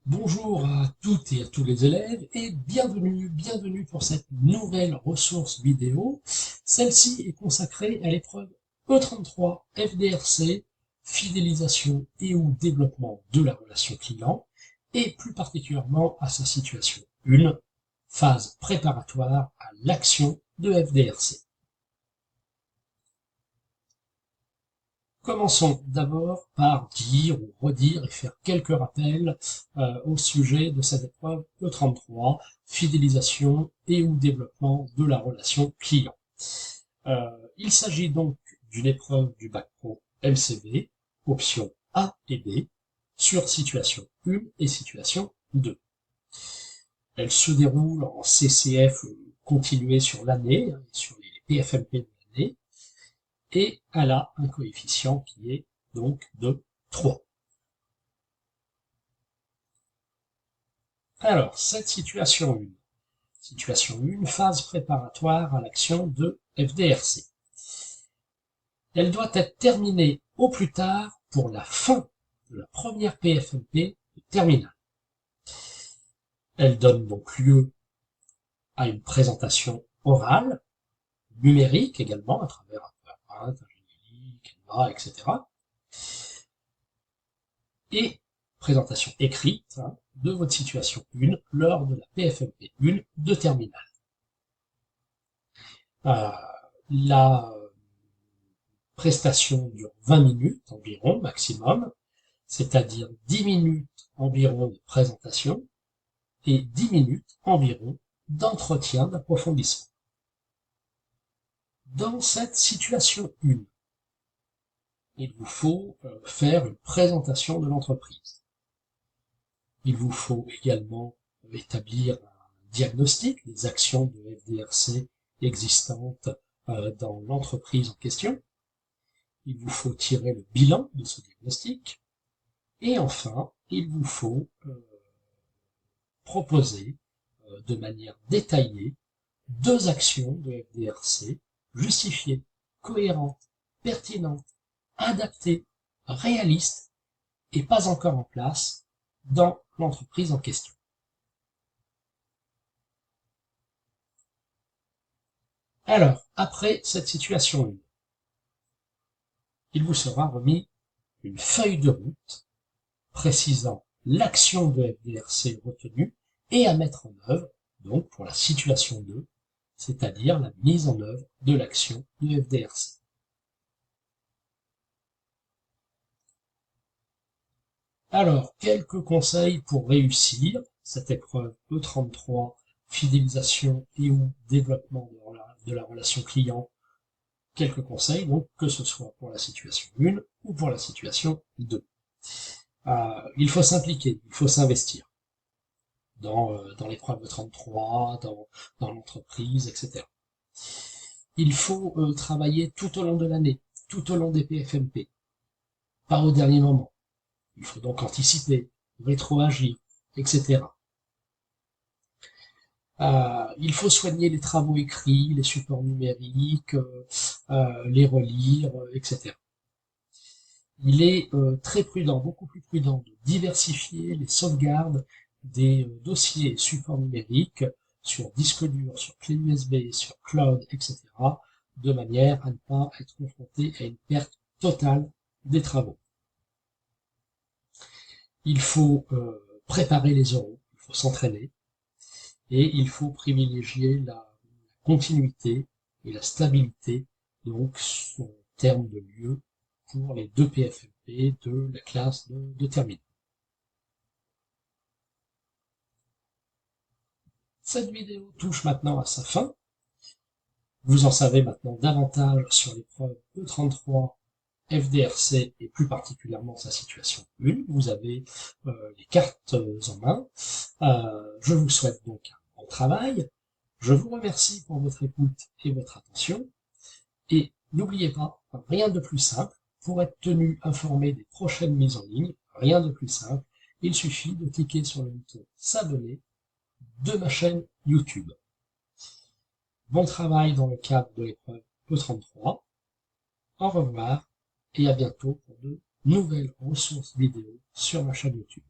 Bonjour à toutes et à tous les élèves et bienvenue pour cette nouvelle ressource vidéo. Celle-ci est consacrée à l'épreuve E33 FDRC, fidélisation et ou développement de la relation client, et plus particulièrement à sa situation 1, phase préparatoire à l'action de FDRC. Commençons d'abord par dire ou redire et faire quelques rappels au sujet de cette épreuve E33, fidélisation et ou développement de la relation client. Il s'agit donc d'une épreuve du bac pro MCV, options A et B, sur situation 1 et situation 2. Elle se déroule en CCF continué sur l'année, sur les PFMP de l'année, et elle a un coefficient qui est donc de 3. Alors, cette situation 1. Situation 1, phase préparatoire à l'action de FDRC. Elle doit être terminée au plus tard pour la fin de la première PFMP de terminale. Elle donne donc lieu à une présentation orale, numérique également, à travers un générique, Canva, etc. Et présentation écrite de votre situation 1 lors de la PFMP 1 de terminale. La prestation dure 20 minutes environ, maximum, c'est-à-dire 10 minutes environ de présentation et 10 minutes environ d'entretien d'approfondissement. Dans cette situation 1, il vous faut faire une présentation de l'entreprise. Il vous faut également établir un diagnostic des actions de FDRC existantes dans l'entreprise en question. Il vous faut tirer le bilan de ce diagnostic. Et enfin, il vous faut proposer de manière détaillée 2 actions de FDRC justifiées, cohérentes, pertinentes, adaptées, réalistes et pas encore en place dans l'entreprise en question. Alors, après cette situation 1, il vous sera remis une feuille de route précisant l'action de FDRC retenue et à mettre en œuvre, donc pour la situation 2, c'est-à-dire la mise en œuvre de l'action de FDRC. Alors, quelques conseils pour réussir cette épreuve E33, fidélisation et ou développement de la relation client. Quelques conseils, donc, que ce soit pour la situation 1 ou pour la situation 2. Il faut s'impliquer, il faut s'investir dans l'épreuve E33, dans l'entreprise, etc. Il faut travailler tout au long de l'année, tout au long des PFMP, pas au dernier moment. Il faut donc anticiper, rétroagir, etc. Il faut soigner les travaux écrits, les supports numériques, les relire, etc. Il est très prudent, beaucoup plus prudent, de diversifier les sauvegardes des dossiers et supports numériques sur disque dur, sur clé USB, sur cloud, etc., de manière à ne pas être confronté à une perte totale des travaux. Il faut préparer les oraux, il faut s'entraîner, et il faut privilégier la continuité et la stabilité, donc en termes de lieu, pour les 2 PFMP de la classe de terminale. Cette vidéo touche maintenant à sa fin. Vous en savez maintenant davantage sur l'épreuve E33 FDRC et plus particulièrement sa situation 1. Vous avez les cartes en main. Je vous souhaite donc un bon travail. Je vous remercie pour votre écoute et votre attention. Et n'oubliez pas, rien de plus simple, pour être tenu informé des prochaines mises en ligne, rien de plus simple, il suffit de cliquer sur le bouton s'abonner de ma chaîne YouTube. Bon travail dans le cadre de l'épreuve E33. Au revoir et à bientôt pour de nouvelles ressources vidéo sur ma chaîne YouTube.